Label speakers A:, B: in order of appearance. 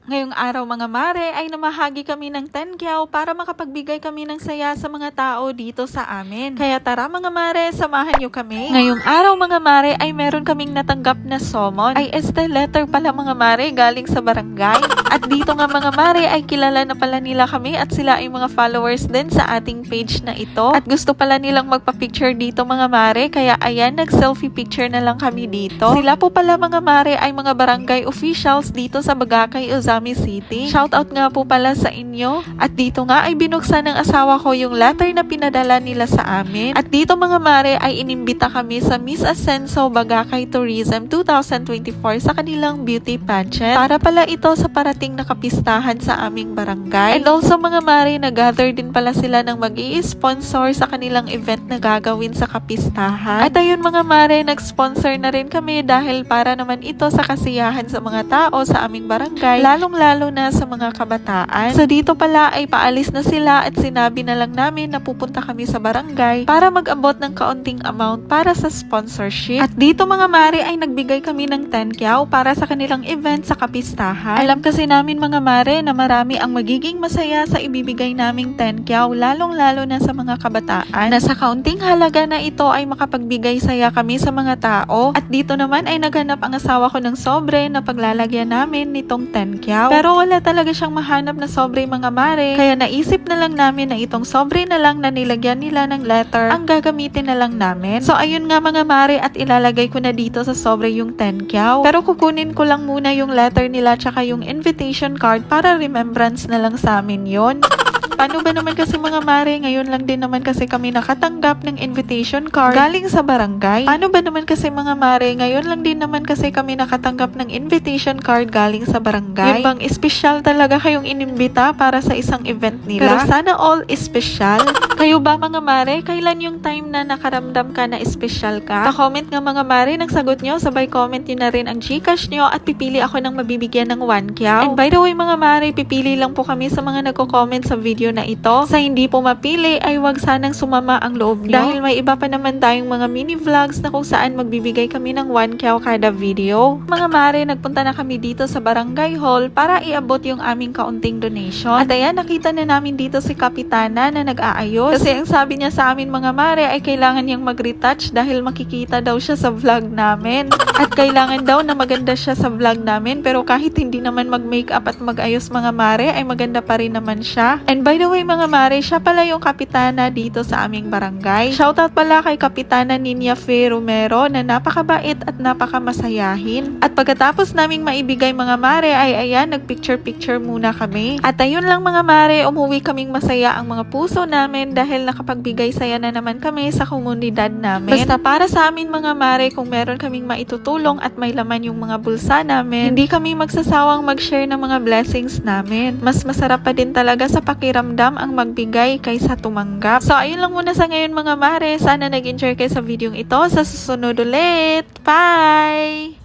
A: Ngayong araw mga mare ay namahagi kami ng 10 kyaw para makapagbigay kami ng saya sa mga tao dito sa amin. Kaya tara mga mare, samahan nyo kami. Ngayong araw mga mare ay meron kaming natanggap na summon. Ay este letter pala mga mare galing sa barangay. At dito nga mga mare ay kilala na pala nila kami at sila ay mga followers din sa ating page na ito. At gusto pala nilang magpa-picture dito mga mare, kaya ayan nag-selfie picture na lang kami dito. Sila po pala mga mare ay mga barangay officials dito sa Bagakay, Ozami City. Shoutout nga po pala sa inyo. At dito nga ay binuksan ng asawa ko yung letter na pinadala nila sa amin. At dito mga mare ay inimbita kami sa Miss Ascenso Bagakay Tourism 2024 sa kanilang beauty pageant. Para pala ito sa parating na kapistahan sa aming barangay. And also mga mare, nag-gather din pala sila ng mag-i-sponsor sa kanilang event na gagawin sa kapistahan. At ayun mga mare, nag-sponsor na rin kami dahil para naman ito sa kasiyahan sa mga tao sa aming barangay, lalong-lalo na sa mga kabataan. So dito pala ay paalis na sila at sinabi na lang namin na pupunta kami sa barangay para mag-abot ng kaunting amount para sa sponsorship. At dito mga mare ay nagbigay kami ng 10 kyaw para sa kanilang event sa kapistahan. Alam kasi namin mga mare na marami ang magiging masaya sa ibibigay naming 10 kyaw, lalong-lalo na sa mga kabataan. Na sa kaunting halaga na ito ay makapagbigay saya kami sa mga tao. At dito naman ay naghanap ang asawa ko ng sobre na paglalagyan namin nitong 10 kyaw. Pero wala talaga siyang mahanap na sobre mga mare. Kaya naisip na lang namin na itong sobre na lang na nilagyan nila ng letter ang gagamitin na lang namin. So ayun nga mga mare, at ilalagay ko na dito sa sobre yung 10 kyaw. Pero kukunin ko lang muna yung letter nila tsaka yung invitation card para remembrance na lang sa amin yon. Paano ba naman kasi mga mare, ngayon lang din naman kasi kami nakatanggap ng invitation card galing sa barangay. Paano ba naman kasi mga mare, ngayon lang din naman kasi kami nakatanggap ng invitation card galing sa barangay. Yun bang espesyal talaga kayong inimbita para sa isang event nila? Pero sana all espesyal. Kayo ba mga mare, kailan yung time na nakaramdam ka na espesyal ka? Sa-comment nga mga mare, nagsagot nyo, sabay comment nyo na rin ang Gcash nyo at pipili ako ng mabibigyan ng 1 kyaw. And by the way mga mare, pipili lang po kami sa mga nagko-comment sa video na ito. Sa hindi po mapili ay wag sanang sumama ang loob nyo. Dahil may iba pa naman tayong mga mini vlogs na kung saan magbibigay kami ng 1 kyaw kada video. Mga mare, nagpunta na kami dito sa barangay hall para iabot yung aming kaunting donation. At ayan, nakita na namin dito si Kapitana na nag-aayos. Kasi ang sabi niya sa amin mga mare ay kailangan niyang mag-retouch dahil makikita daw siya sa vlog namin. At kailangan daw na maganda siya sa vlog namin, pero kahit hindi naman mag-makeup at mag-ayos mga mare ay maganda pa rin naman siya. And by the way mga mare, siya pala yung kapitana dito sa aming barangay. Shoutout pala kay Kapitana Ninya Fe Romero na napakabait at napakamasayahin. At pagkatapos naming maibigay mga mare ay ayan, nagpicture-picture muna kami. At ayun lang mga mare, umuwi kaming masaya ang mga puso namin dahil nakapagbigay saya na naman kami sa komunidad namin. Basta para sa amin mga mare, kung meron kaming maitutulong at may laman yung mga bulsa namin, hindi kami magsasawang mag-share ng mga blessings namin. Mas masarap pa din talaga sa pakiramdam ang magbigay kaysa tumanggap. So ayun lang muna sa ngayon mga mare, sana nag-enjoy kayo sa video ito. Sa susunod ulit, bye!